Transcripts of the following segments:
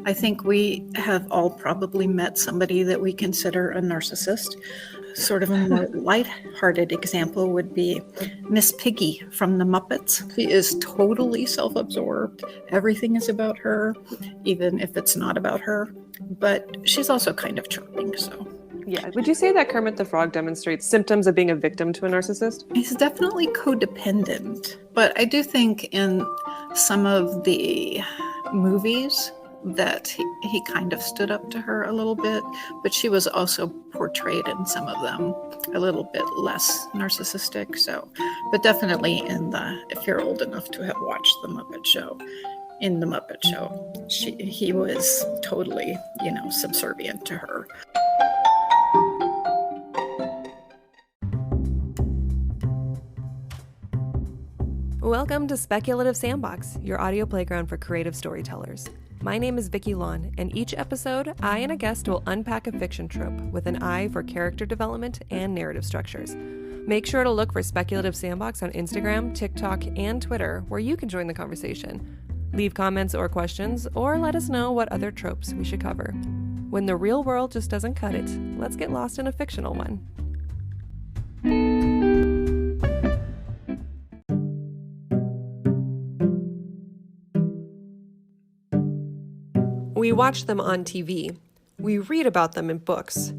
I think we have all probably met somebody that we consider a narcissist. Sort of a more light-hearted example would be Miss Piggy from the Muppets. She is totally self-absorbed. Everything is about her, even if it's not about her. But she's also kind of charming, so. Yeah. Would you say that Kermit the Frog demonstrates symptoms of being a victim to a narcissist? He's definitely codependent. But I do think in some of the movies that he kind of stood up to her a little bit, but she was also portrayed in some of them a little bit less narcissistic. So, but definitely if you're old enough to have watched the Muppet Show, in the Muppet Show, he was totally, subservient to her. Welcome to Speculative Sandbox, your audio playground for creative storytellers. My name is Vickie Lan, and each episode, I and a guest will unpack a fiction trope with an eye for character development and narrative structures. Make sure to look for Speculative Sandbox on Instagram, TikTok, and Twitter, where you can join the conversation. Leave comments or questions, or let us know what other tropes we should cover. When the real world just doesn't cut it, let's get lost in a fictional one. We watch them on TV. We read about them in books.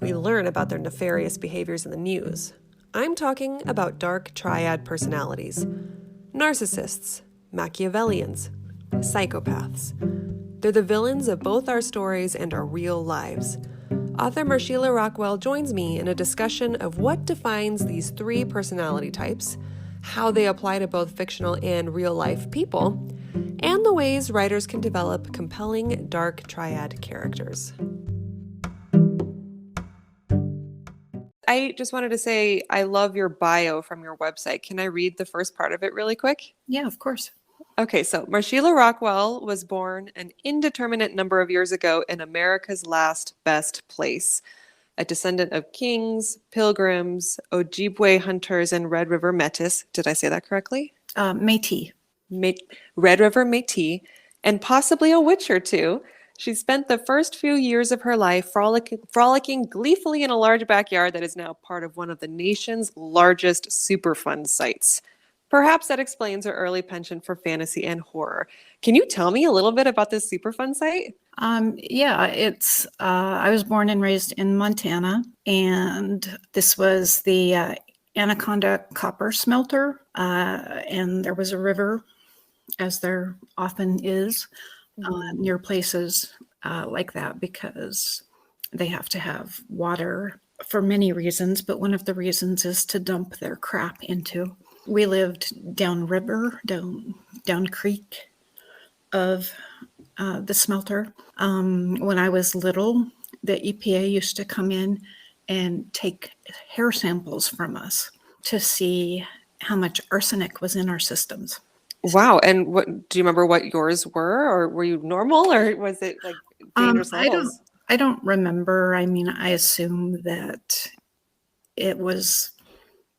We learn about their nefarious behaviors in the news. I'm talking about Dark Triad personalities. Narcissists, Machiavellians, Psychopaths. They're the villains of both our stories and our real lives. Author Marsheila Rockwell joins me in a discussion of what defines these three personality types, how they apply to both fictional and real-life people, and the ways writers can develop compelling Dark Triad characters. I just wanted to say I love your bio from your website. Can I read the first part of it really quick? Yeah, of course. Okay, so Marsheila Rockwell was born an indeterminate number of years ago in America's last best place. A descendant of kings, pilgrims, Ojibwe hunters, and Red River Métis. Did I say that correctly? Métis. Red River Métis, and possibly a witch or two. She spent the first few years of her life frolicking gleefully in a large backyard that is now part of one of the nation's largest Superfund sites. Perhaps that explains her early penchant for fantasy and horror. Can you tell me a little bit about this Superfund site? Yeah, it's. I was born and raised in Montana, and this was the Anaconda copper smelter, and there was a river, as there often is, near places like that, because they have to have water for many reasons, but one of the reasons is to dump their crap into. We lived downriver, down creek of the smelter. When I was little, the EPA used to come in and take hair samples from us to see how much arsenic was in our systems. Wow. And what do you remember what yours were, or were you normal, or was it like dangerous levels? I don't remember. I mean, I assume that it was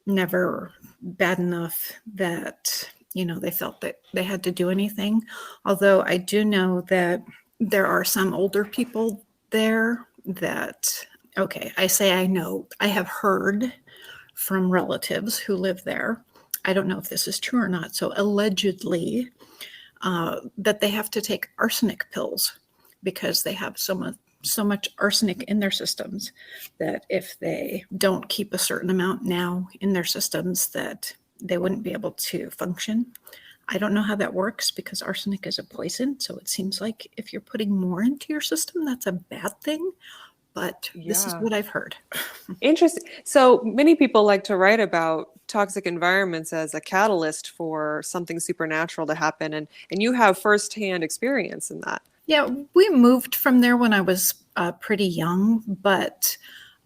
never bad enough that, they felt that they had to do anything. Although I do know that there are some older people there that, okay, I know, I have heard from relatives who live there. I don't know if this is true or not. So allegedly, that they have to take arsenic pills because they have so much arsenic in their systems that if they don't keep a certain amount now in their systems, that they wouldn't be able to function. I don't know how that works because arsenic is a poison. So it seems like if you're putting more into your system, that's a bad thing. But This is what I've heard. Interesting. So many people like to write about toxic environments as a catalyst for something supernatural to happen. And you have firsthand experience in that. Yeah, we moved from there when I was pretty young, but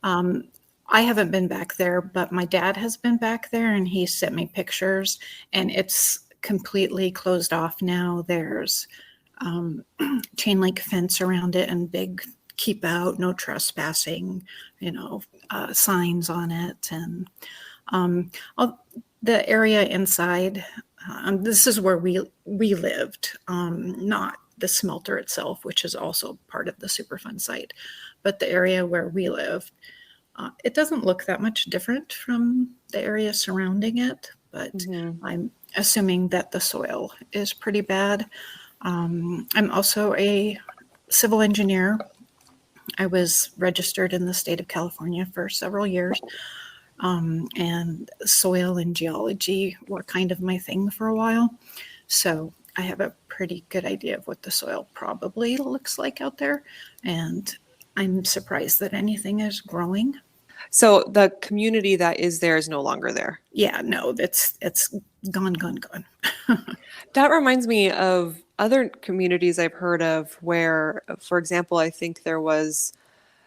I haven't been back there, but my dad has been back there and he sent me pictures, and it's completely closed off now. There's chain link fence around it and big keep out, no trespassing, signs on it. And the area inside, this is where we lived, not the smelter itself, which is also part of the Superfund site. But the area where we live, it doesn't look that much different from the area surrounding it, but I'm assuming that the soil is pretty bad. I'm also a civil engineer. I was registered in the state of California for several years, and soil and geology were kind of my thing for a while. So I have a pretty good idea of what the soil probably looks like out there, and I'm surprised that anything is growing. So the community that is there is no longer there. Yeah, no, it's gone. That reminds me of other communities I've heard of where, for example, I think there was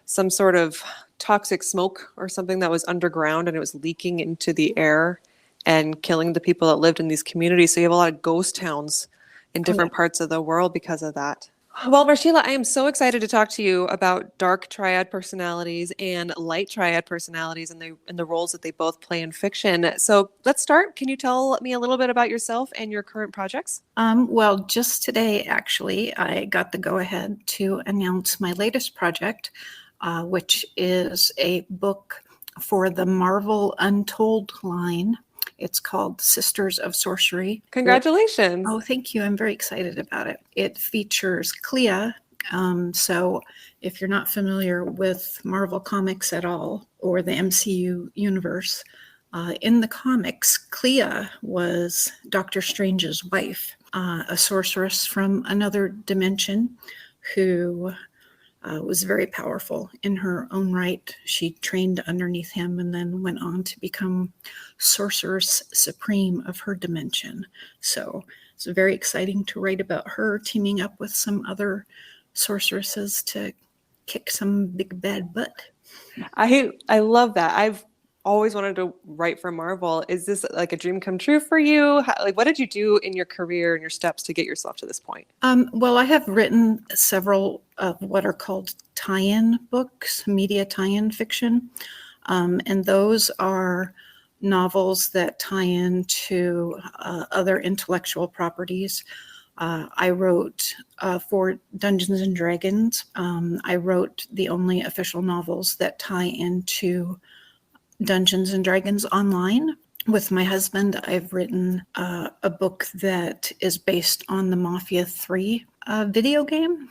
some sort of toxic smoke or something that was underground and it was leaking into the air and killing the people that lived in these communities. So you have a lot of ghost towns in different parts of the world because of that. Well, Marsheila, I am so excited to talk to you about dark triad personalities and light triad personalities and the roles that they both play in fiction. So let's start. Can you tell me a little bit about yourself and your current projects? Well, just today, actually, I got the go-ahead to announce my latest project, which is a book for the Marvel Untold line. It's called Sisters of Sorcery. Congratulations. Oh, thank you. I'm very excited about it. It features Clea. So if you're not familiar with Marvel Comics at all, or the MCU universe, in the comics, Clea was Doctor Strange's wife, a sorceress from another dimension who was very powerful in her own right. She trained underneath him and then went on to become sorceress supreme of her dimension. So it's very exciting to write about her teaming up with some other sorceresses to kick some big bad butt. I love that. I've always wanted to write for Marvel. Is this like a dream come true for you? What did you do in your career and your steps to get yourself to this point? Well, I have written several of what are called tie-in books, media tie-in fiction. And those are novels that tie into other intellectual properties. I wrote for Dungeons and Dragons. I wrote the only official novels that tie into Dungeons and Dragons Online. With my husband, I've written a book that is based on the Mafia 3 video game.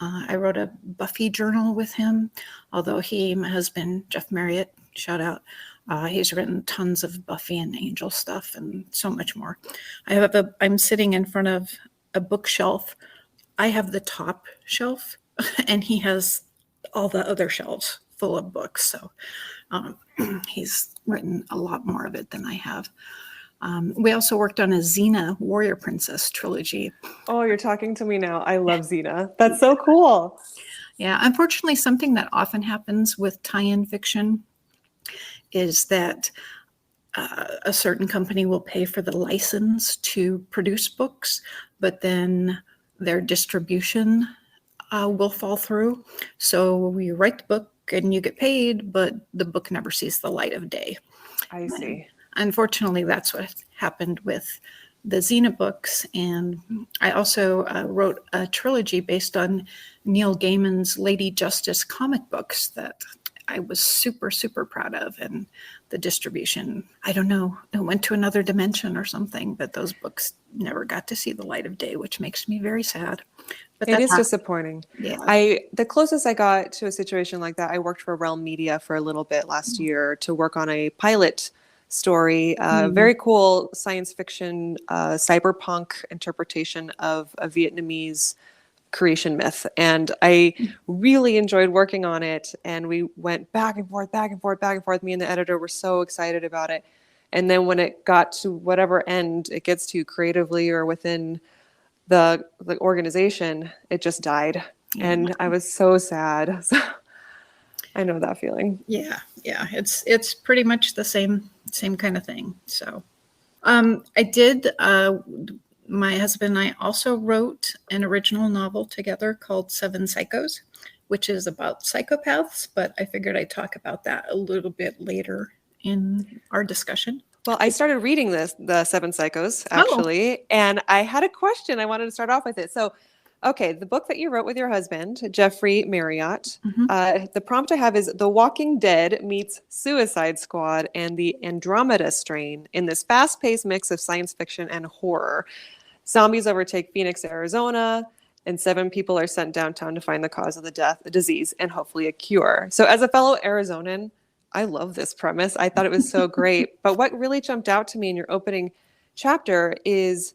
I wrote a Buffy journal with him, although my husband, Jeff Marriott, shout out, he's written tons of Buffy and Angel stuff and so much more. I'm sitting in front of a bookshelf. I have the top shelf, and he has all the other shelves full of books. So he's written a lot more of it than I have. We also worked on a Xena Warrior Princess trilogy. Oh, you're talking to me now. I love Xena. That's so cool. Yeah, unfortunately, something that often happens with tie-in fiction is that a certain company will pay for the license to produce books, but then their distribution will fall through. So you write the book and you get paid, but the book never sees the light of day. I see. And unfortunately, that's what happened with the Xena books. And I also wrote a trilogy based on Neil Gaiman's Lady Justice comic books that I was super, super proud of. And the distribution, I don't know, it went to another dimension or something, but those books never got to see the light of day, which makes me very sad. But it is disappointing. Yeah. The closest I got to a situation like that, I worked for Realm Media for a little bit last year to work on a pilot story, very cool science fiction, cyberpunk interpretation of a Vietnamese creation myth. And I really enjoyed working on it. And we went back and forth, back and forth, back and forth. Me and the editor were so excited about it. And then when it got to whatever end it gets to creatively or within the organization, it just died. Yeah. And I was so sad. So I know that feeling. Yeah. It's pretty much the same kind of thing. So I did, my husband and I also wrote an original novel together called Seven Psychos, which is about psychopaths, but I figured I'd talk about that a little bit later in our discussion. Well, I started reading the Seven Psychos, actually, and I had a question. I wanted to start off with it. So Okay, the book that you wrote with your husband, Jeffrey Marriott, Mhm. the prompt I have is The Walking Dead meets Suicide Squad and the Andromeda strain in this fast-paced mix of science fiction and horror. Zombies overtake Phoenix, Arizona, and 7 people are sent downtown to find the cause of the death, a disease, and hopefully a cure. So, as a fellow Arizonan, I love this premise. I thought it was so great. But what really jumped out to me in your opening chapter is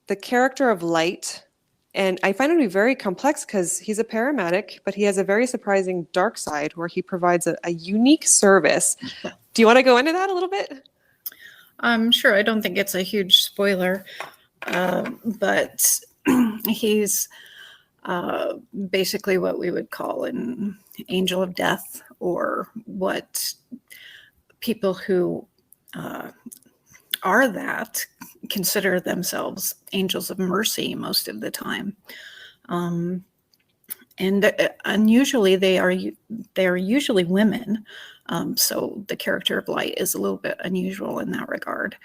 the character of Light. And I find him to be very complex because he's a paramedic, but he has a very surprising dark side where he provides a unique service. Do you want to go into that a little bit? Sure, I don't think it's a huge spoiler, but he's basically what we would call an angel of death, or what people who are that consider themselves angels of mercy most of the time. And unusually, they are usually women. So the character of Light is a little bit unusual in that regard.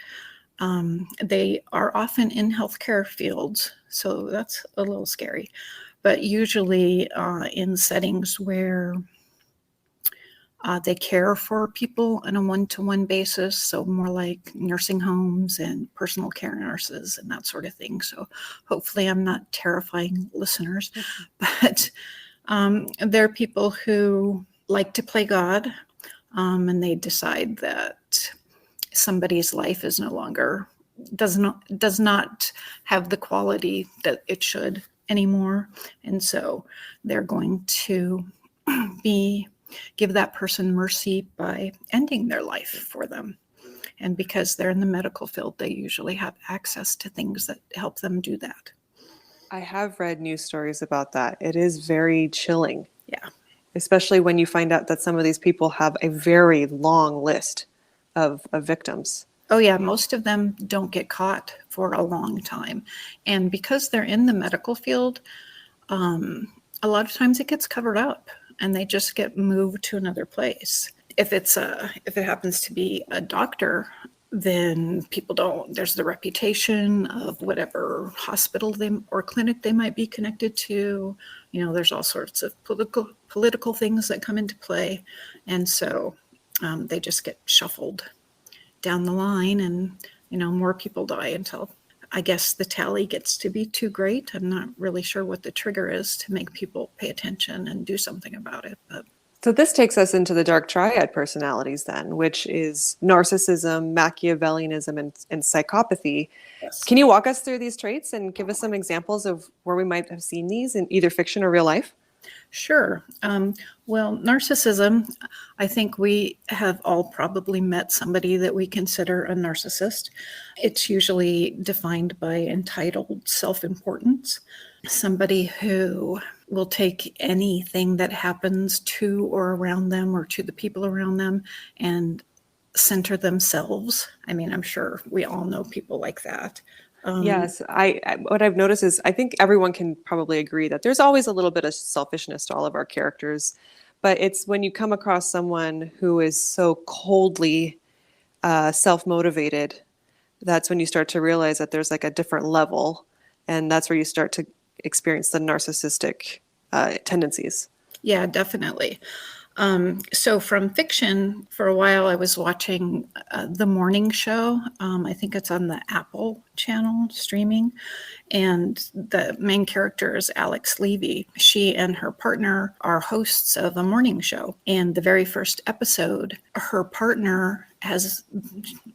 They are often in healthcare fields, so that's a little scary, but usually in settings where they care for people on a one-to-one basis, so more like nursing homes and personal care nurses and that sort of thing. So hopefully I'm not terrifying listeners, but they're people who like to play God, and they decide that somebody's life is no longer does not have the quality that it should anymore, and so they're going to give that person mercy by ending their life for them. And because they're in the medical field, they usually have access to things that help them do that. I have read news stories about that. It is very chilling. Yeah. Especially when you find out that some of these people have a very long list of victims. Oh, yeah. Most of them don't get caught for a long time. And because they're in the medical field, a lot of times it gets covered up and they just get moved to another place. If it happens to be a doctor, then people don't, there's the reputation of whatever hospital or clinic they might be connected to. There's all sorts of political things that come into play. And so they just get shuffled down the line, and, more people die until, I guess, the tally gets to be too great. I'm not really sure what the trigger is to make people pay attention and do something about it, but So this takes us into the Dark Triad personalities then, which is narcissism, Machiavellianism, and psychopathy. yes. Can you walk us through these traits and give us some examples of where we might have seen these in either fiction or real life? Sure. Well, narcissism, I think we have all probably met somebody that we consider a narcissist. It's usually defined by entitled self-importance, somebody who will take anything that happens to or around them or to the people around them and center themselves. I mean, I'm sure we all know people like that. Yes, what I've noticed is I think everyone can probably agree that there's always a little bit of selfishness to all of our characters, but it's when you come across someone who is so coldly self-motivated, that's when you start to realize that there's like a different level, and that's where you start to experience the narcissistic tendencies. Yeah, definitely. So from fiction, for a while, I was watching The Morning Show. I think it's on the Apple channel streaming. And the main character is Alex Levy. She and her partner are hosts of a morning show. And the very first episode, her partner has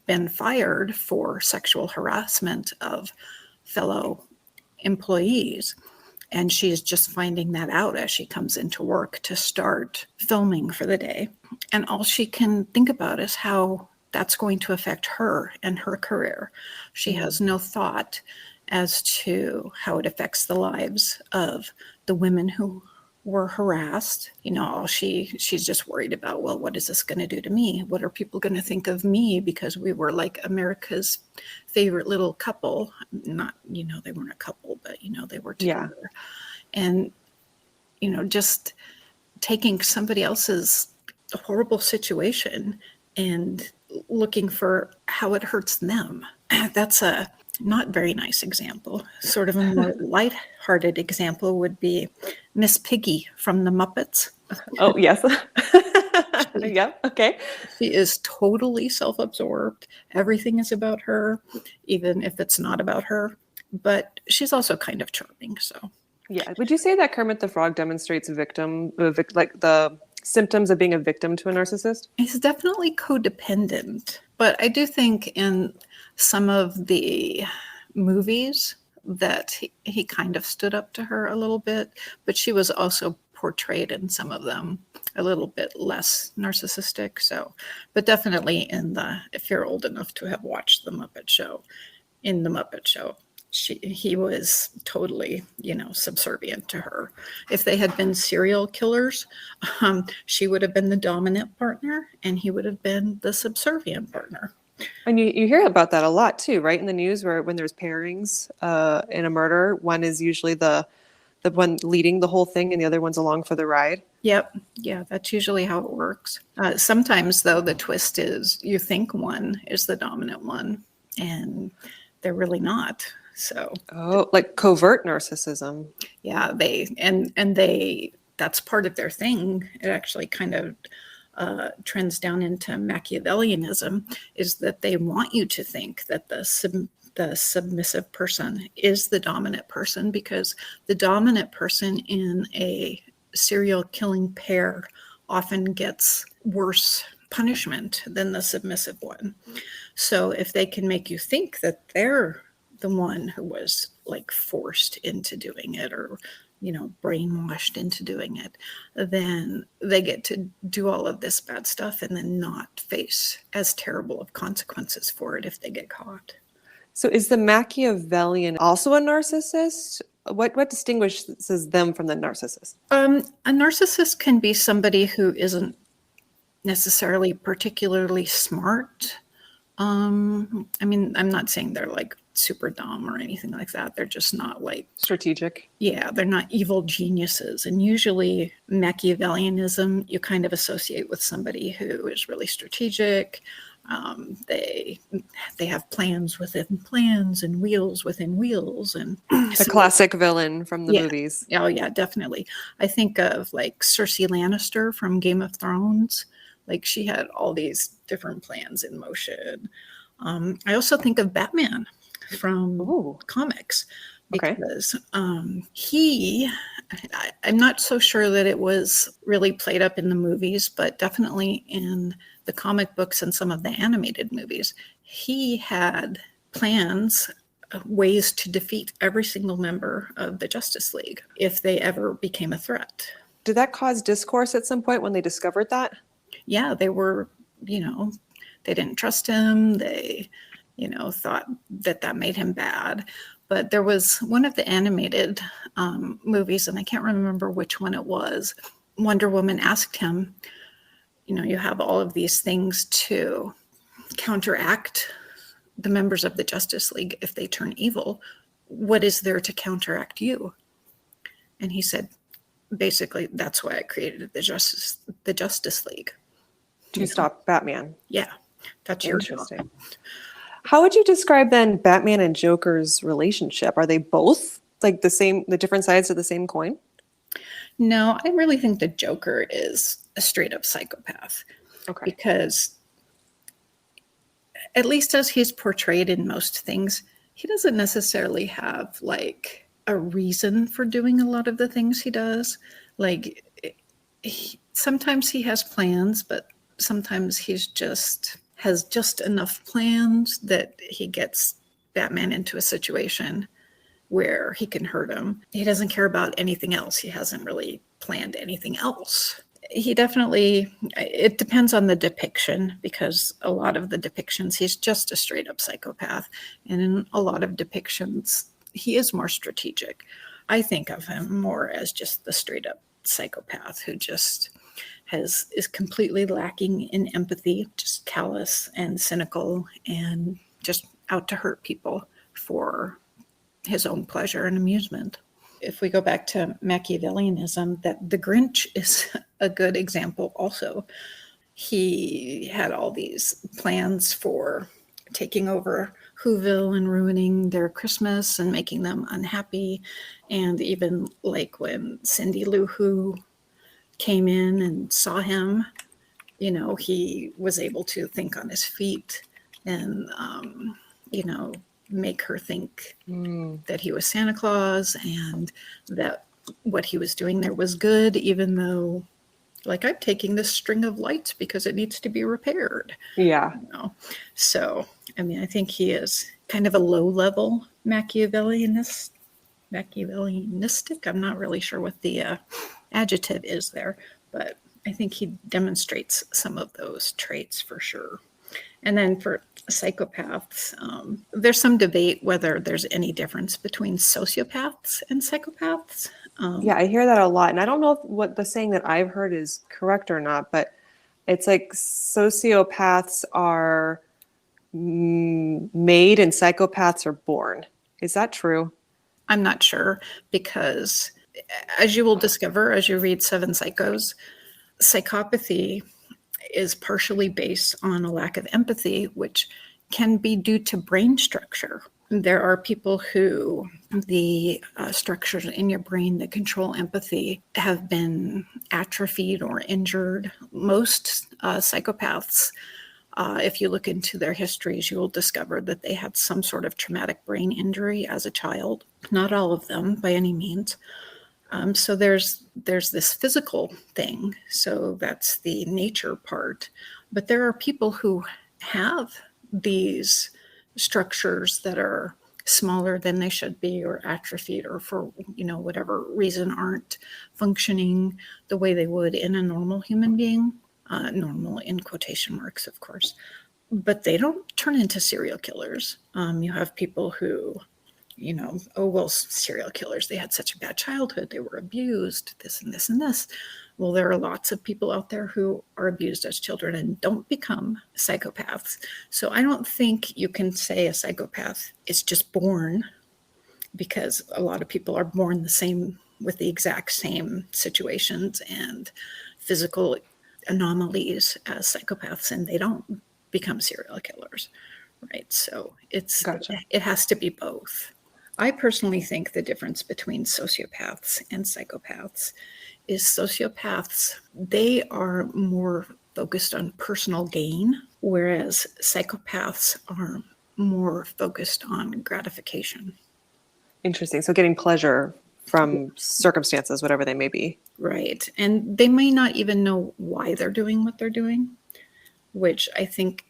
been fired for sexual harassment of fellow employees. And she is just finding that out as she comes into work to start filming for the day. And all she can think about is how that's going to affect her and her career. She has no thought as to how it affects the lives of the women who were harassed. She's just worried about, well, what is this going to do to me? What are people going to think of me? Because we were like America's favorite little couple. Not, they weren't a couple, but, they were together. Yeah. And, just taking somebody else's horrible situation and looking for how it hurts them. That's not very nice example. Sort of a more light-hearted example would be Miss Piggy from the Muppets. Oh, yes. Yep. Okay. She is totally self-absorbed. Everything is about her, even if it's not about her. But she's also kind of charming. So, Yeah. Would you say that Kermit the Frog demonstrates like the symptoms of being a victim to a narcissist? he's definitely codependent. But I do think in some of the movies that he kind of stood up to her a little bit, but she was also portrayed in some of them a little bit less narcissistic. So, but definitely in if you're old enough to have watched the Muppet Show, in the Muppet Show, he was totally, subservient to her. If they had been serial killers, she would have been the dominant partner and he would have been the subservient partner. And you hear about that a lot too, right? In the news, where when there's pairings in a murder, one is usually the one leading the whole thing and the other one's along for the ride. Yep. Yeah, that's usually how it works. Sometimes, though, the twist is you think one is the dominant one and they're really not. So, Oh, like covert narcissism. yeah, that's part of their thing. It actually kind of trends down into Machiavellianism, is that they want you to think that the submissive person is the dominant person, because the dominant person in a serial killing pair often gets worse punishment than the submissive one. So if they can make you think that they're the one who was like forced into doing it, or brainwashed into doing it, then they get to do all of this bad stuff and then not face as terrible of consequences for it if they get caught. So is the Machiavellian also a narcissist? What distinguishes them from the narcissist? A narcissist can be somebody who isn't necessarily particularly smart. I'm not saying they're like super dumb or anything like that. They're just not like Strategic. Yeah, they're not evil geniuses. And usually Machiavellianism, you kind of associate with somebody who is really strategic. They have plans within plans and wheels within wheels. And The classic villain from the Yeah. movies. Oh yeah, definitely. I think of like Cersei Lannister from Game of Thrones. Like she had all these different plans in motion. I also think of Batman from Ooh. comics, Okay. because I'm not so sure that it was really played up in the movies, but definitely in the comic books and some of the animated movies, he had plans, ways to defeat every single member of the Justice League if they ever became a threat. Did that cause discourse at some point when they discovered that? Yeah, they were, they didn't trust him. They, thought that made him bad. But there was one of the animated movies, and I can't remember which one it was. Wonder Woman asked him, you have all of these things to counteract the members of the Justice League if they turn evil. What is there to counteract you? And he said, basically, that's why I created the Justice League. To stop Batman. Yeah, that's your job. Interesting. How would you describe then Batman and Joker's relationship? Are they both like the different sides of the same coin? No, I really think the Joker is a straight up psychopath. Okay. Because at least as he's portrayed in most things, he doesn't necessarily have like a reason for doing a lot of the things he does. Like sometimes he has plans, but sometimes has just enough plans that he gets Batman into a situation where he can hurt him. He doesn't care about anything else. He hasn't really planned anything else. It depends on the depiction, because a lot of the depictions, he's just a straight up psychopath. And in a lot of depictions, he is more strategic. I think of him more as just the straight up psychopath who just is completely lacking in empathy, just callous and cynical and just out to hurt people for his own pleasure and amusement. If we go back to Machiavellianism, that the Grinch is a good example also. He had all these plans for taking over Whoville and ruining their Christmas and making them unhappy. And even like when Cindy Lou Who came in and saw him, he was able to think on his feet and, make her think that he was Santa Claus and that what he was doing there was good, even though, like, I'm taking this string of lights because it needs to be repaired. Yeah. So, I think he is kind of a low-level Machiavellianistic. I'm not really sure what the adjective is there, but I think he demonstrates some of those traits for sure. And then for psychopaths, there's some debate whether there's any difference between sociopaths and psychopaths. Yeah, I hear that a lot. And I don't know what the saying that I've heard is correct or not, but it's like sociopaths are made and psychopaths are born. Is that true? I'm not sure, because as you will discover as you read Seven Psychos, psychopathy is partially based on a lack of empathy, which can be due to brain structure. There are people who the structures in your brain that control empathy have been atrophied or injured. Most psychopaths, if you look into their histories, you will discover that they had some sort of traumatic brain injury as a child. Not all of them by any means. So there's this physical thing. So that's the nature part. But there are people who have these structures that are smaller than they should be, or atrophied, or for whatever reason aren't functioning the way they would in a normal human being. Normal in quotation marks, of course. But they don't turn into serial killers. You have people who, serial killers, they had such a bad childhood, they were abused, this and this and this. Well, there are lots of people out there who are abused as children and don't become psychopaths. So I don't think you can say a psychopath is just born, because a lot of people are born the same, with the exact same situations and physical anomalies as psychopaths, and they don't become serial killers, right? So Gotcha. it has to be both. I personally think the difference between sociopaths and psychopaths is sociopaths, they are more focused on personal gain, whereas psychopaths are more focused on gratification. Interesting. So getting pleasure from circumstances, whatever they may be. Right. And they may not even know why they're doing what they're doing, which I think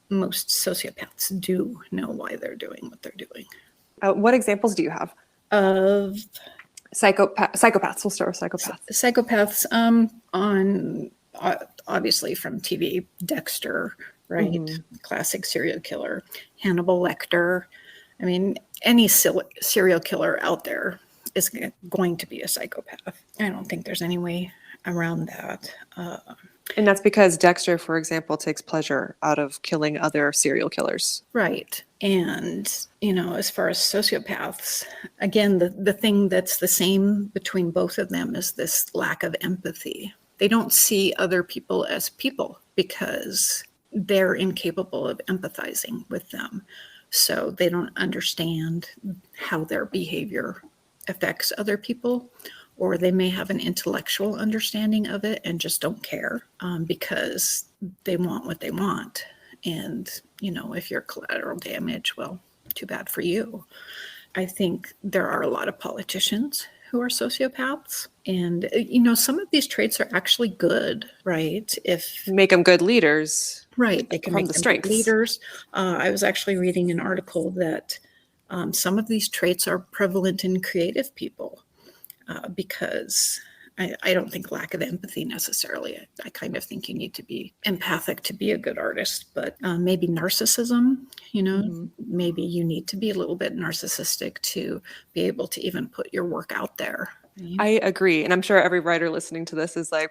most sociopaths do know why they're doing what they're doing. What examples do you have of psychopaths? We'll start with psychopaths. Psychopaths, on obviously from TV, Dexter, right? Mm-hmm. Classic serial killer, Hannibal Lecter. I mean, any serial killer out there is going to be a psychopath. I don't think there's any way around that. And that's because Dexter, for example, takes pleasure out of killing other serial killers. Right. And, as far as sociopaths, again, the thing that's the same between both of them is this lack of empathy. They don't see other people as people because they're incapable of empathizing with them. So they don't understand how their behavior affects other people, or they may have an intellectual understanding of it and just don't care because they want what they want. And, if you're collateral damage, well, too bad for you. I think there are a lot of politicians who are sociopaths. And, some of these traits are actually good, right? If make them good leaders. Right. They can make them good leaders. I was actually reading an article that some of these traits are prevalent in creative people because I don't think lack of empathy necessarily. I kind of think you need to be empathic to be a good artist, but maybe narcissism, maybe you need to be a little bit narcissistic to be able to even put your work out there. I agree. And I'm sure every writer listening to this is like,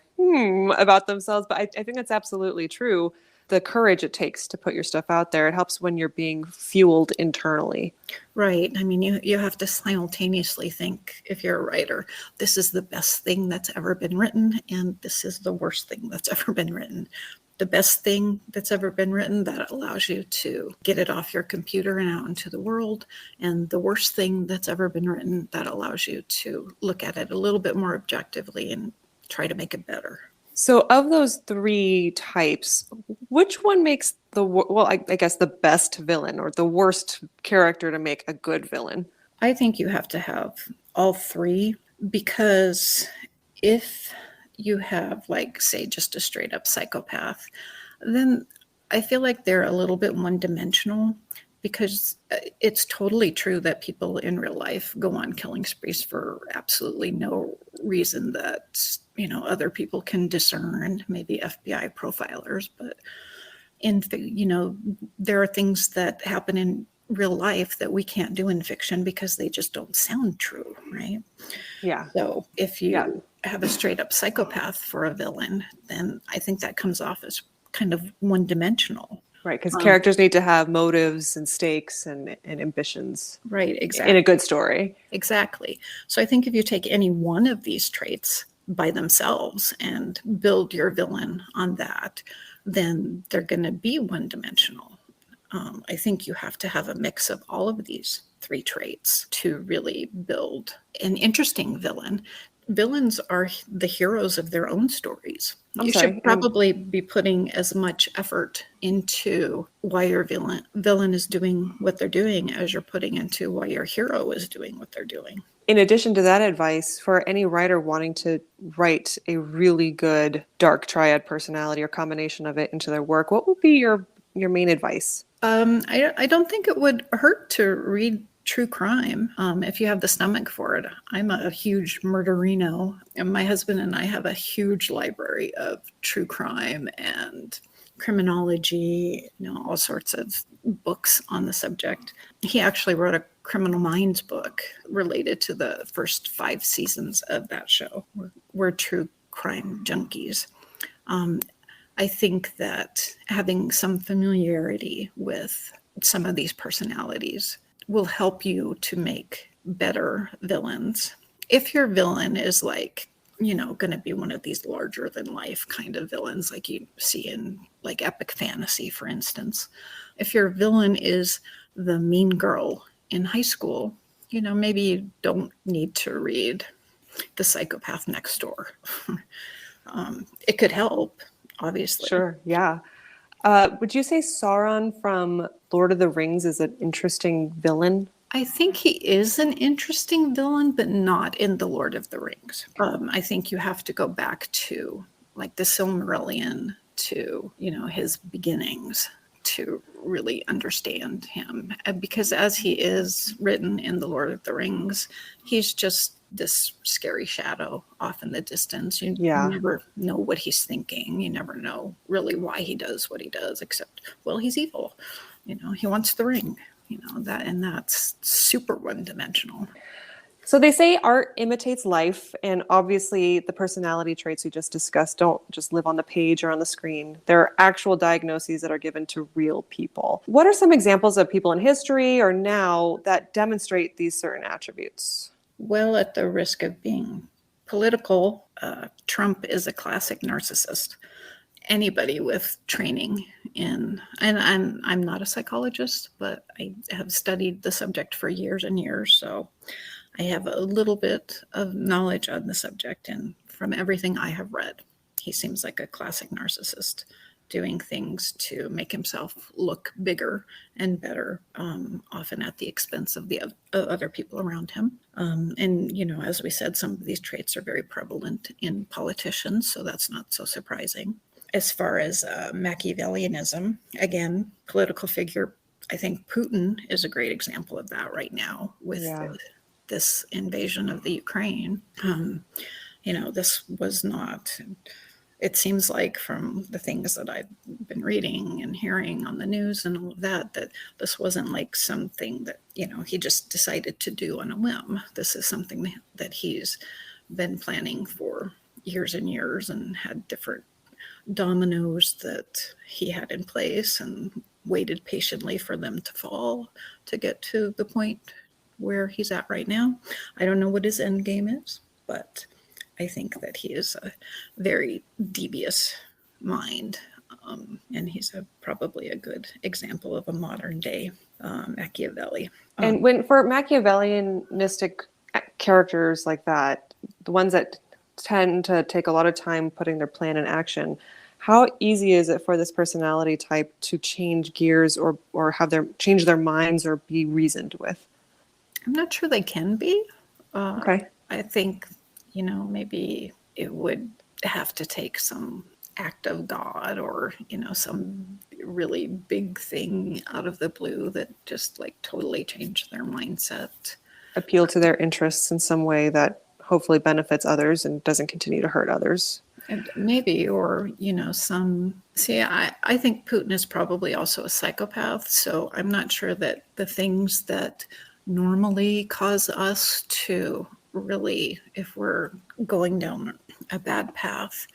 about themselves. But I think that's absolutely true. The courage it takes to put your stuff out there. It helps when you're being fueled internally. Right. I mean, you have to simultaneously think, if you're a writer, this is the best thing that's ever been written, and this is the worst thing that's ever been written. the best thing that's ever been written that allows you to get it off your computer and out into the world, and the worst thing that's ever been written that allows you to look at it a little bit more objectively and try to make it better. So of those three types, which one makes I guess the best villain or the worst character to make a good villain? I think you have to have all three, because if you have, like, say, just a straight up psychopath, then I feel like they're a little bit one dimensional, because it's totally true that people in real life go on killing sprees for absolutely no reason that, other people can discern, maybe FBI profilers, but there are things that happen in real life that we can't do in fiction because they just don't sound true, right? Yeah. So if you Yeah. have a straight up psychopath for a villain, then I think that comes off as kind of one dimensional. Right, because characters need to have motives and stakes and ambitions. Right, exactly. In a good story. Exactly. So I think if you take any one of these traits by themselves and build your villain on that, then they're going to be one dimensional. I think you have to have a mix of all of these three traits to really build an interesting villain. Villains are the heroes of their own stories. You should probably be putting as much effort into why your villain is doing what they're doing as you're putting into why your hero is doing what they're doing. In addition to that advice, for any writer wanting to write a really good dark triad personality or combination of it into their work, what would be your main advice? I don't think it would hurt to read true crime if you have the stomach for it. I'm a huge murderino, and my husband and I have a huge library of true crime and criminology, all sorts of books on the subject. He actually wrote a Criminal Minds book related to the first 5 seasons of that show. We're true crime junkies. I think that having some familiarity with some of these personalities will help you to make better villains. If your villain is like, going to be one of these larger than life kind of villains like you see in like epic fantasy, for instance, if your villain is the mean girl in high school, maybe you don't need to read The Psychopath Next Door. It could help, obviously. Sure, yeah. Would you say Sauron from Lord of the Rings is an interesting villain? I think he is an interesting villain, but not in the Lord of the Rings. I think you have to go back to like the Silmarillion, to his beginnings, to really understand him. Because as he is written in the Lord of the Rings, he's just this scary shadow off in the distance. You never know what he's thinking. You never know really why he does what he does, except, well, he's evil. He wants the ring. That's super one-dimensional. So they say art imitates life, and obviously the personality traits we just discussed don't just live on the page or on the screen. There are actual diagnoses that are given to real people. What are some examples of people in history or now that demonstrate these certain attributes? Well, at the risk of being political, Trump is a classic narcissist. Anybody with training in, and I'm not a psychologist, but I have studied the subject for years and years, so I have a little bit of knowledge on the subject, and from everything I have read, he seems like a classic narcissist, doing things to make himself look bigger and better, often at the expense of the other people around him. And, as we said, some of these traits are very prevalent in politicians, so that's not so surprising. As far as Machiavellianism, again, political figure, I think Putin is a great example of that right now with this invasion of the Ukraine. This was not, it seems like from the things that I've been reading and hearing on the news and all of that, that this wasn't like something that, he just decided to do on a whim. This is something that he's been planning for years and years and had different dominoes that he had in place and waited patiently for them to fall to get to the point where he's at right now. I don't know what his end game is, but I think that he is a very devious mind And he's probably a good example of a modern day Machiavelli. And when for Machiavellianistic characters like that, the ones that tend to take a lot of time putting their plan in action, how easy is it for this personality type to change gears or have their change their minds or be reasoned with? I'm not sure they can be. Okay. I think, maybe it would have to take some act of God or, some really big thing out of the blue that just like totally changed their mindset. Appeal to their interests in some way that hopefully benefits others and doesn't continue to hurt others. And maybe, or, I think Putin is probably also a psychopath. So I'm not sure that the things that normally cause us to really, if we're going down a bad path,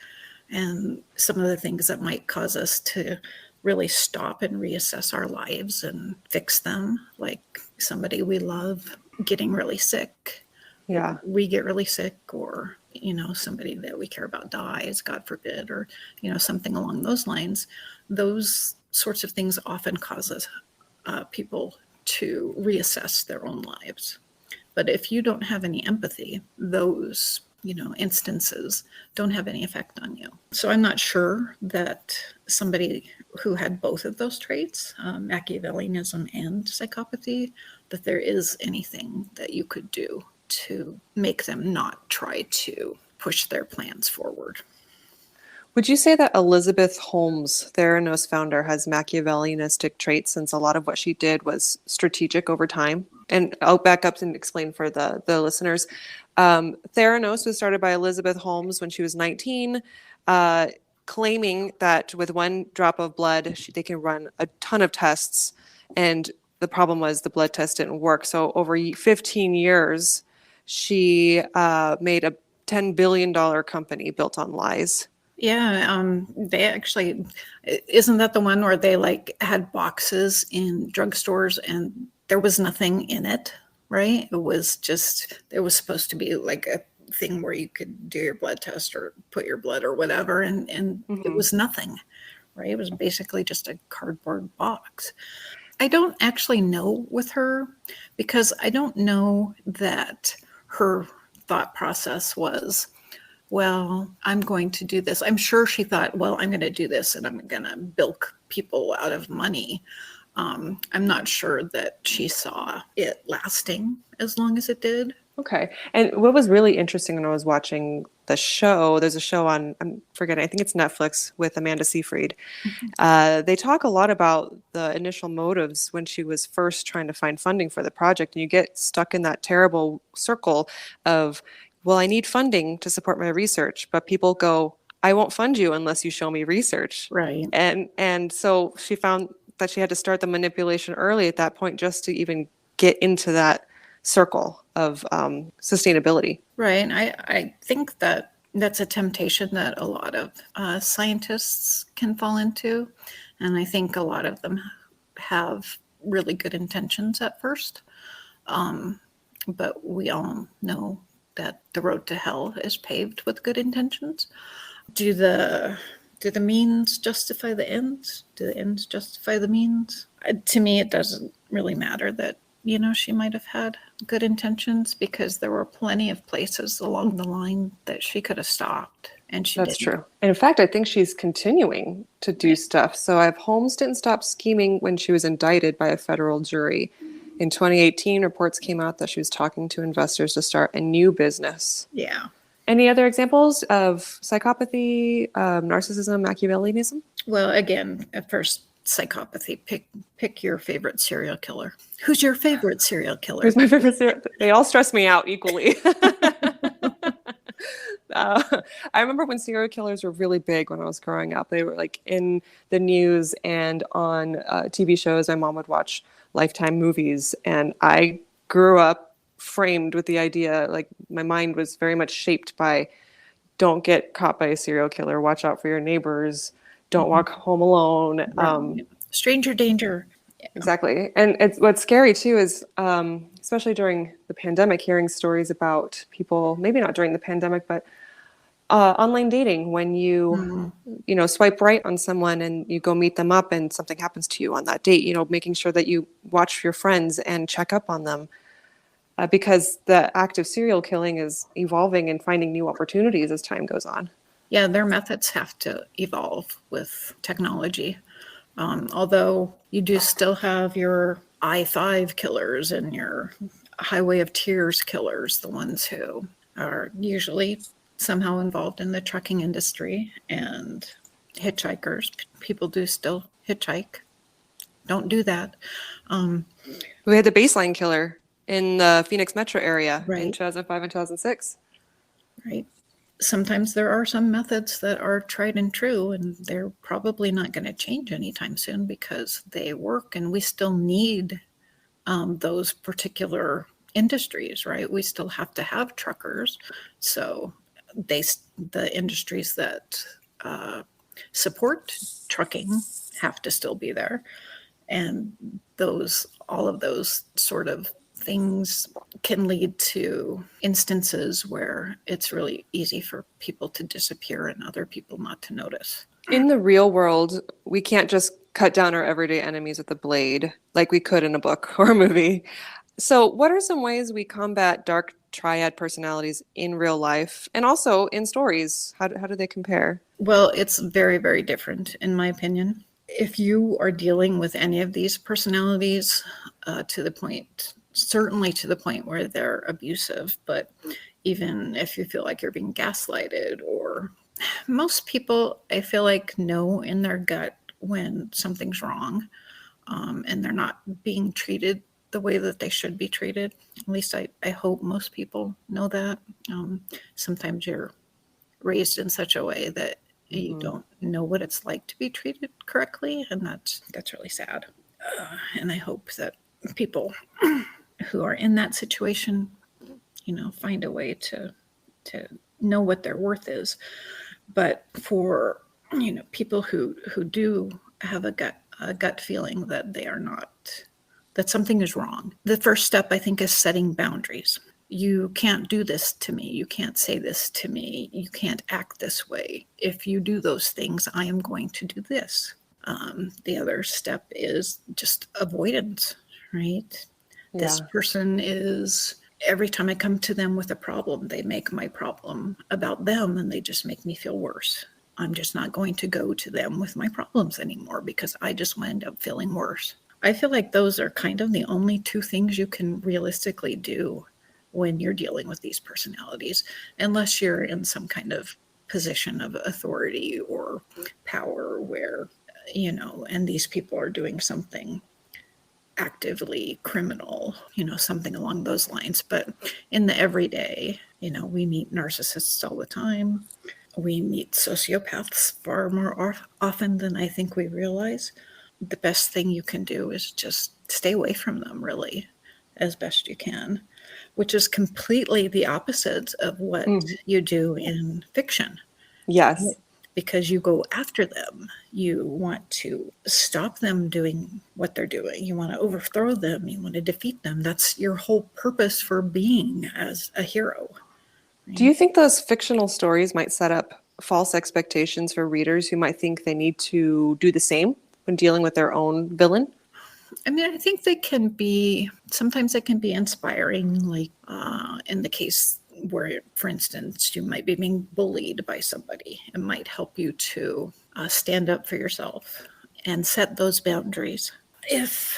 and some of the things that might cause us to really stop and reassess our lives and fix them, like somebody we love getting really sick. Yeah. We get really sick, or, somebody that we care about dies, God forbid, or, something along those lines. Those sorts of things often causes people to reassess their own lives. But if you don't have any empathy, those instances don't have any effect on you. So I'm not sure that somebody who had both of those traits, Machiavellianism and psychopathy, that there is anything that you could do to make them not try to push their plans forward. Would you say that Elizabeth Holmes, Theranos founder, has Machiavellianistic traits since a lot of what she did was strategic over time? And I'll back up and explain for the listeners. Theranos was started by Elizabeth Holmes when she was 19, claiming that with one drop of blood, they can run a ton of tests. And the problem was the blood test didn't work. So over 15 years, she made a $10 billion company built on lies. Yeah, they actually, isn't that the one where they like had boxes in drugstores and there was nothing in it, right? It was supposed to be like a thing where you could do your blood test or put your blood or whatever, and it was nothing, right? It was basically just a cardboard box. I don't actually know with her, because I don't know that her thought process was, well, I'm going to do this. I'm sure she thought, well, I'm going to do this and I'm going to bilk people out of money. I'm not sure that she saw it lasting as long as it did. Okay. And what was really interesting when I was watching the show, there's a show on, I'm forgetting, I think it's Netflix with Amanda Seyfried. They talk a lot about the initial motives when she was first trying to find funding for the project. And you get stuck in that terrible circle of, well, I need funding to support my research, but people go, I won't fund you unless you show me research. Right. And so she found that she had to start the manipulation early at that point just to even get into that circle of sustainability. Right. I think that that's a temptation that a lot of scientists can fall into. And I think a lot of them have really good intentions at first. But we all know that the road to hell is paved with good intentions. Do the means justify the ends? Do the ends justify the means? To me, it doesn't really matter that, she might have had good intentions, because there were plenty of places along the line that she could have stopped, and she That's didn't. true. And in fact, I think she's continuing to do stuff. So I have Holmes didn't stop scheming when she was indicted by a federal jury. In 2018, reports came out that she was talking to investors to start a new business. Yeah. Any other examples of psychopathy, narcissism, Machiavellianism? Well, again, at first, psychopathy. Pick your favorite serial killer. Who's your favorite serial killer? Who's my favorite serial? They all stress me out equally. I remember when serial killers were really big when I was growing up. They were like in the news and on TV shows. My mom would watch Lifetime movies, and I grew up framed with the idea, like my mind was very much shaped by, don't get caught by a serial killer, watch out for your neighbors, don't walk home alone. Stranger danger. Exactly. And what's scary too is, especially during the pandemic, hearing stories about people, maybe not during the pandemic, but Online dating, when you swipe right on someone and you go meet them up and something happens to you on that date, making sure that you watch your friends and check up on them, because the act of serial killing is evolving and finding new opportunities as time goes on. Yeah, their methods have to evolve with technology. Although you do still have your I-5 killers and your Highway of Tears killers, the ones who are usually somehow involved in the trucking industry, and hitchhikers. People do still hitchhike. Don't do that. We had the baseline killer in the Phoenix metro area in Right. 2005 and 2006. Right. Sometimes there are some methods that are tried and true, and they're probably not going to change anytime soon because they work, and we still need those particular industries, right? We still have to have truckers. So the industries that support trucking have to still be there. And all of those sort of things can lead to instances where it's really easy for people to disappear and other people not to notice. In the real world, we can't just cut down our everyday enemies with a blade like we could in a book or a movie. So, what are some ways we combat dark triad personalities in real life and also in stories? How do they compare? Well, it's very, very different, in my opinion. If you are dealing with any of these personalities certainly to the point where they're abusive, but even if you feel like you're being gaslighted, or most people, I feel like, know in their gut when something's wrong, and they're not being treated the way that they should be treated. At least I hope most people know that. Sometimes you're raised in such a way that you don't know what it's like to be treated correctly, and that's really sad. And I hope that people who are in that situation, find a way to know what their worth is. But for people who do have a gut feeling that they are not, that something is wrong, the first step, I think, is setting boundaries. You can't do this to me. You can't say this to me. You can't act this way. If you do those things, I am going to do this. The other step is just avoidance, right? Yeah. This person is, every time I come to them with a problem, they make my problem about them, and they just make me feel worse. I'm just not going to go to them with my problems anymore because I just wind up feeling worse. I feel like those are kind of the only two things you can realistically do when you're dealing with these personalities, unless you're in some kind of position of authority or power where, and these people are doing something actively criminal, something along those lines. But in the everyday, we meet narcissists all the time. We meet sociopaths far more often than I think we realize. The best thing you can do is just stay away from them, really, as best you can, which is completely the opposite of what you do in fiction. Yes. Because you go after them. You want to stop them doing what they're doing. You want to overthrow them. You want to defeat them. That's your whole purpose for being as a hero. Right? Do you think those fictional stories might set up false expectations for readers who might think they need to do the same when dealing with their own villain? I mean, I think sometimes it can be inspiring, like in the case where, for instance, you might be being bullied by somebody. It might help you to stand up for yourself and set those boundaries. If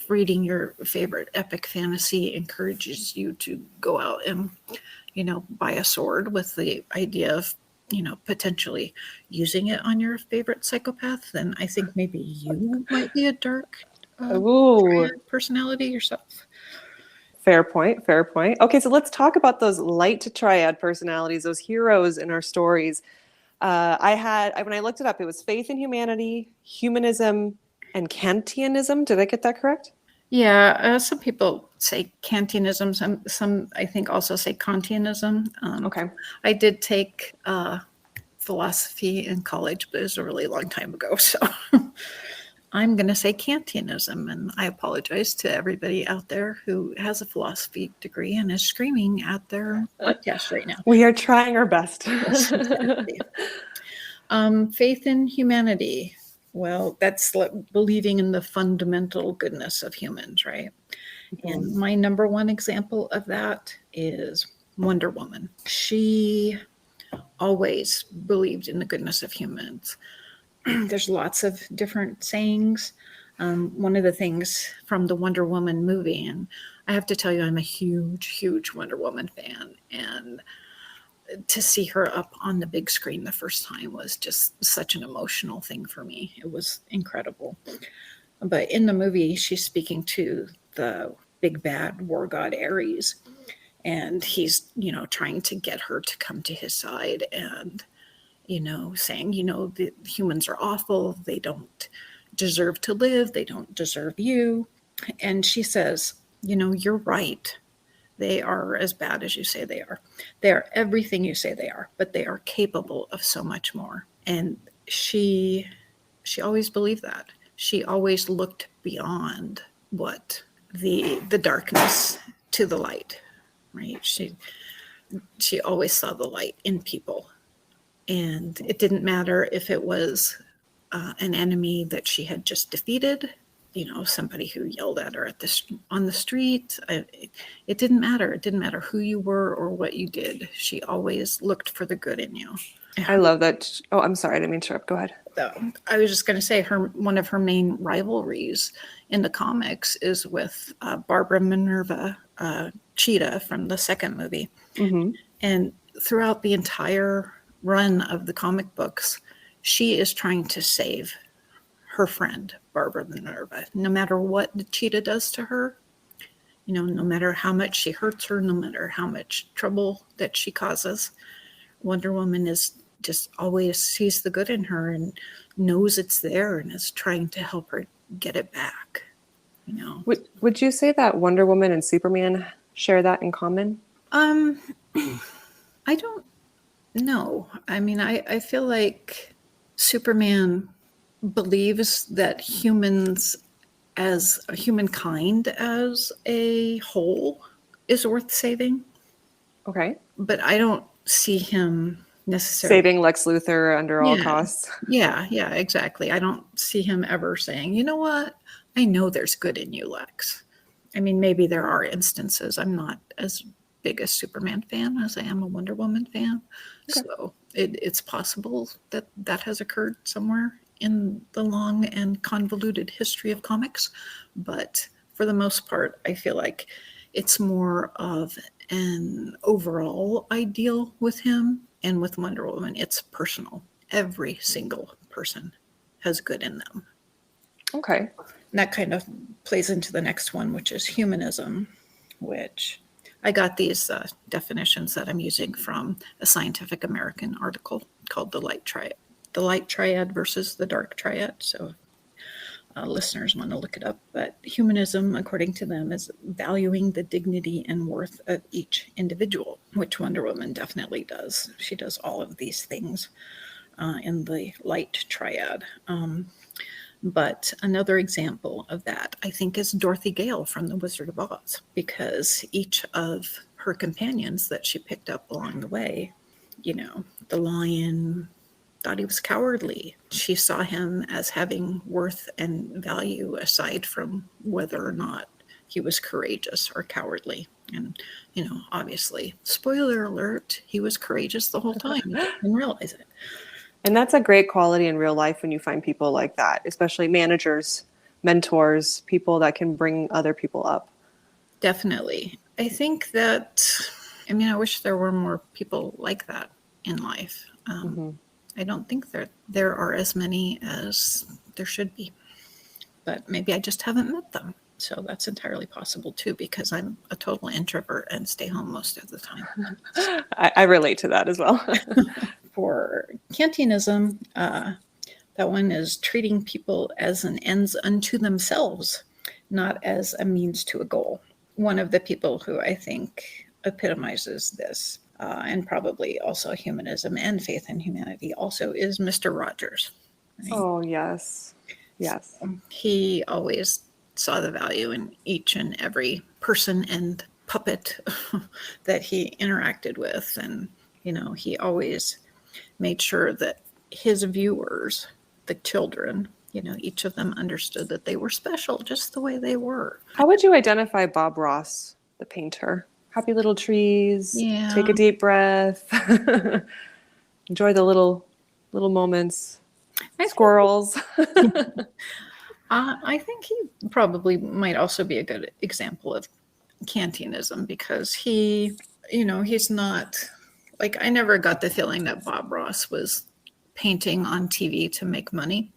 reading your favorite epic fantasy encourages you to go out and buy a sword with the idea of potentially using it on your favorite psychopath, then I think maybe you might be a dark personality yourself. Fair point. Okay, so let's talk about those light triad personalities, those heroes in our stories. When I looked it up, it was faith in humanity, humanism, and Kantianism. Did I get that correct? Yeah, some people say Kantianism. Some I think also say Kantianism. Okay. I did take philosophy in college, but it was a really long time ago. So I'm going to say Kantianism, and I apologize to everybody out there who has a philosophy degree and is screaming at their podcast right now. We are trying our best. Yes, exactly. Faith in humanity. Well, that's believing in the fundamental goodness of humans, right? And my number one example of that is Wonder Woman. She always believed in the goodness of humans. There's lots of different sayings. One of the things from the Wonder Woman movie, and I have to tell you, I'm a huge, huge Wonder Woman fan. And to see her up on the big screen the first time was just such an emotional thing for me. It was incredible. But in the movie, she's speaking to the big bad war god Ares, and he's, trying to get her to come to his side and, saying, the humans are awful. They don't deserve to live. They don't deserve you. And she says, you're right. They are as bad as you say they are. They are everything you say they are, but they are capable of so much more. And she always believed that. She always looked beyond what the darkness to the light, right? She always saw the light in people. And it didn't matter if it was an enemy that she had just defeated, somebody who yelled at her on the street. It didn't matter. It didn't matter who you were or what you did. She always looked for the good in you. I love that. Oh, I'm sorry. I didn't mean to interrupt. Go ahead. I was just going to say one of her main rivalries in the comics is with Barbara Minerva Cheetah from the second movie. And throughout the entire run of the comic books, she is trying to save her friend, Barbara Minerva. No matter what the cheetah does to her, no matter how much she hurts her, no matter how much trouble that she causes, Wonder Woman is just always sees the good in her and knows it's there and is trying to help her get it back. Would you say that Wonder Woman and Superman share that in common? I don't know. I mean, I feel like Superman believes that humankind as a whole is worth saving. Okay. But I don't see him necessarily saving Lex Luthor under all costs. Yeah, exactly. I don't see him ever saying, you know what? I know there's good in you, Lex. I mean, maybe there are instances. I'm not as big a Superman fan as I am a Wonder Woman fan. Okay. So it's possible that has occurred somewhere in the long and convoluted history of comics. But for the most part, I feel like it's more of an overall ideal with him. And with Wonder Woman, it's personal. Every single person has good in them. Okay. And that kind of plays into the next one, which is humanism, which I got these definitions that I'm using from a Scientific American article called The Light Triad. The Light Triad versus the Dark Triad. So listeners want to look it up. But humanism, according to them, is valuing the dignity and worth of each individual, which Wonder Woman definitely does. She does all of these things in the Light Triad. But another example of that, I think, is Dorothy Gale from The Wizard of Oz, because each of her companions that she picked up along the way, the lion thought he was cowardly. She saw him as having worth and value aside from whether or not he was courageous or cowardly. And, obviously, spoiler alert, he was courageous the whole time. He didn't realize it. And that's a great quality in real life when you find people like that, especially managers, mentors, people that can bring other people up. Definitely. I think that, I wish there were more people like that in life. I don't think there are as many as there should be, but maybe I just haven't met them. So that's entirely possible too, because I'm a total introvert and stay home most of the time. I relate to that as well. For Kantianism, that one is treating people as an ends unto themselves, not as a means to a goal. One of the people who I think epitomizes this, and probably also humanism and faith in humanity, also is Mr. Rogers. Right? Oh, yes. Yes. He always saw the value in each and every person and puppet that he interacted with. And, he always made sure that his viewers, the children, each of them understood that they were special just the way they were. How would you identify Bob Ross, the painter? Happy little trees, take Yeah. a deep breath, enjoy the little moments, squirrels. I think he probably might also be a good example of Kantianism because he's not like, I never got the feeling that Bob Ross was painting on TV to make money.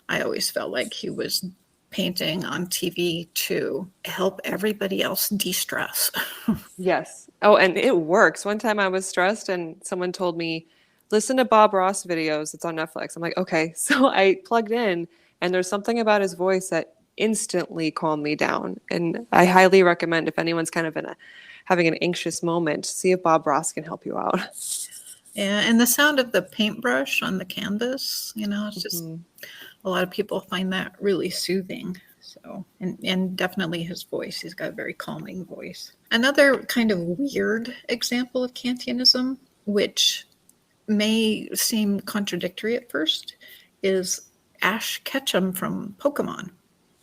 I always felt like he was painting on TV to help everybody else de-stress. Yes. Oh, and it works. One time I was stressed and someone told me, listen to Bob Ross videos. It's on Netflix. I'm like, okay. So I plugged in and there's something about his voice that instantly calmed me down. And I highly recommend if anyone's kind of having an anxious moment, see if Bob Ross can help you out. Yeah, and the sound of the paintbrush on the canvas, it's just a lot of people find that really soothing. So, and definitely his voice, he's got a very calming voice. Another kind of weird example of Kantianism, which may seem contradictory at first, is Ash Ketchum from Pokemon.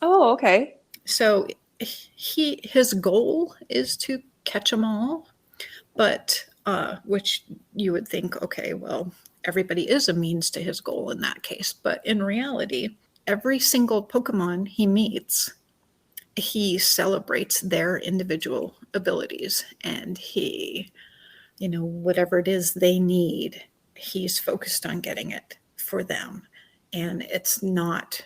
Oh, okay. So his goal is to catch them all, but which you would think, okay, well, everybody is a means to his goal in that case. But in reality, every single Pokemon he meets, he celebrates their individual abilities, and he, whatever it is they need, he's focused on getting it for them. And it's not,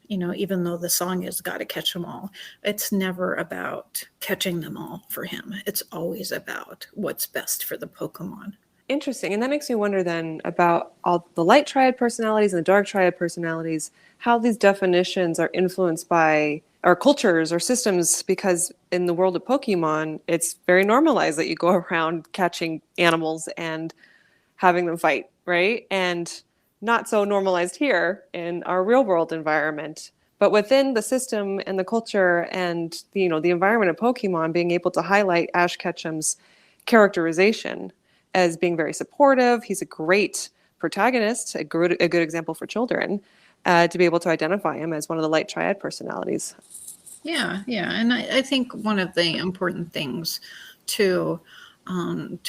even though the song is "Gotta Catch 'em All," it's never about catching them all for him. It's always about what's best for the Pokemon. Interesting. And that makes me wonder then about all the light triad personalities and the dark triad personalities, how these definitions are influenced by our cultures or systems, because in the world of Pokemon, it's very normalized that you go around catching animals and having them fight, right? And not so normalized here in our real world environment. But within the system and the culture and the environment of Pokemon, being able to highlight Ash Ketchum's characterization as being very supportive. He's a great protagonist, a good example for children, to be able to identify him as one of the light triad personalities. Yeah, yeah. And I think one of the important things to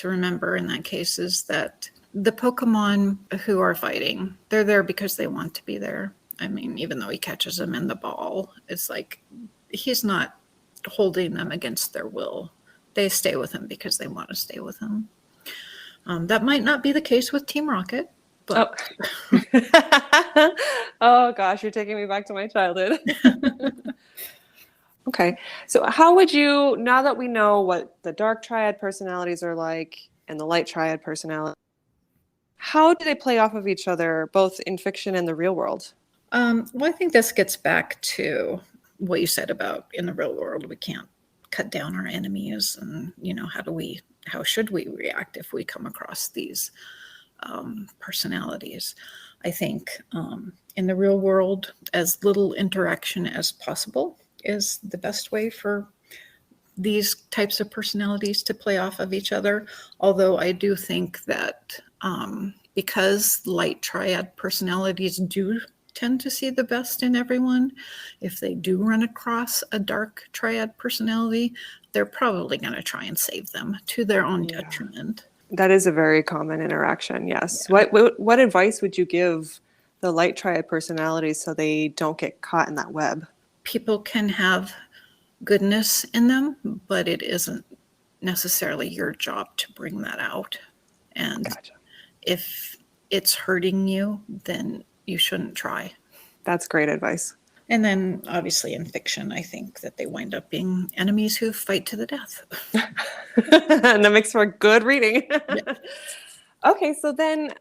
remember in that case is that the Pokemon who are fighting, they're there because they want to be there. I mean, even though he catches them in the ball, it's like he's not holding them against their will. They stay with him because they want to stay with him. That might not be the case with Team Rocket, but Oh gosh, you're taking me back to my childhood. Okay, so how would you, now that we know what the dark triad personalities are like and the light triad personality, how do they play off of each other, both in fiction and the real world? well, I think this gets back to what you said about in the real world, we can't cut down our enemies, and how should we react if we come across these personalities? I think in the real world, as little interaction as possible is the best way for these types of personalities to play off of each other. Although I do think that because light triad personalities do tend to see the best in everyone, if they do run across a dark triad personality, they're probably going to try and save them to their own detriment. That is a very common interaction, yes. Yeah. What advice would you give the light triad personalities so they don't get caught in that web? People can have goodness in them, but it isn't necessarily your job to bring that out. And Gotcha. if it's hurting you, then you shouldn't try. That's great advice. And then obviously in fiction, I think that they wind up being enemies who fight to the death. And that makes for good reading. Yeah. Okay, so then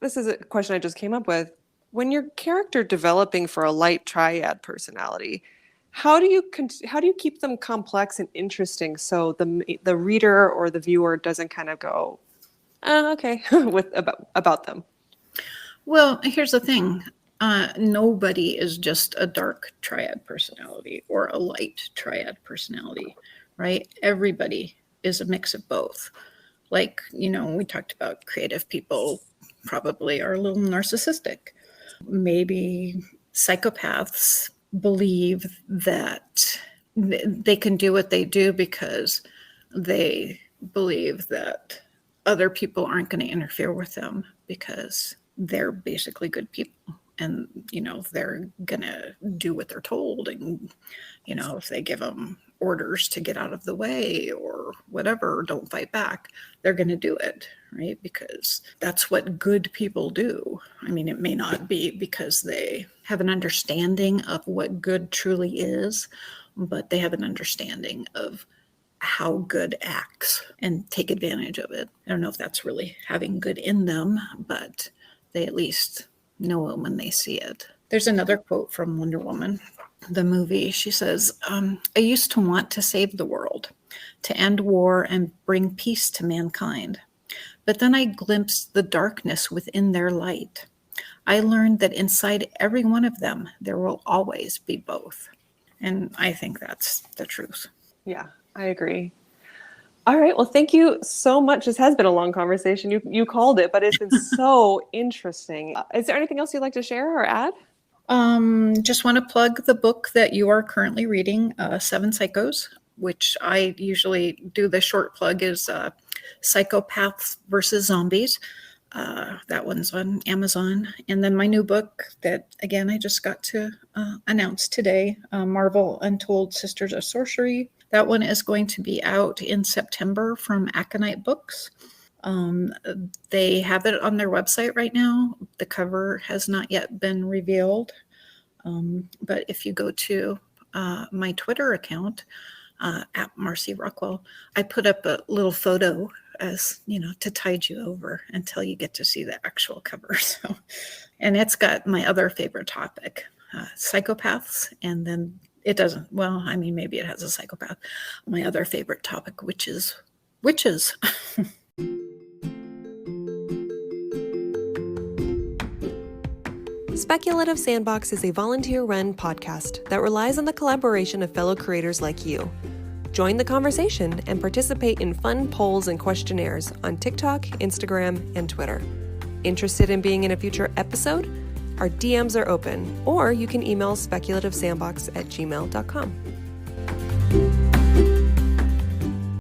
this is a question I just came up with. When your character developing for a light triad personality, how do you keep them complex and interesting so the reader or the viewer doesn't kind of go, okay, about them? Well, here's the thing. Nobody is just a dark triad personality or a light triad personality, right? Everybody is a mix of both. Like, we talked about creative people probably are a little narcissistic. Maybe psychopaths believe that they can do what they do because they believe that other people aren't going to interfere with them because they're basically good people. And, they're going to do what they're told. And, if they give them orders to get out of the way or whatever, don't fight back, they're going to do it, right? Because that's what good people do. I mean, it may not be because they have an understanding of what good truly is, but they have an understanding of how good acts and take advantage of it. I don't know if that's really having good in them, but they at least know it when they see it. There's another quote from Wonder Woman, the movie. She says, I used to want to save the world, to end war and bring peace to mankind. But then I glimpsed the darkness within their light. I learned that inside every one of them, there will always be both. And I think that's the truth. Yeah, I agree. All right. Well, thank you so much. This has been a long conversation. You called it, but it's been so interesting. Is there anything else you'd like to share or add? Just want to plug the book that you are currently reading, Seven Psychos, which I usually do. The short plug is Psychopaths versus Zombies. That one's on Amazon. And then my new book that, again, I just got to announce today, Marvel Untold Sisters of Sorcery. That one is going to be out in September from Aconite Books. They have it on their website right now. The cover has not yet been revealed. But if you go to my Twitter account, at Marsheila Rockwell, I put up a little photo as, to tide you over until you get to see the actual cover. So, and it's got my other favorite topic, psychopaths, and then it doesn't, well, I mean, maybe it has a psychopath. My other favorite topic, which is witches. Speculative Sandbox is a volunteer-run podcast that relies on the collaboration of fellow creators like you. Join the conversation and participate in fun polls and questionnaires on TikTok, Instagram, and Twitter. Interested in being in a future episode? Our DMs are open, or you can email speculativesandbox@gmail.com.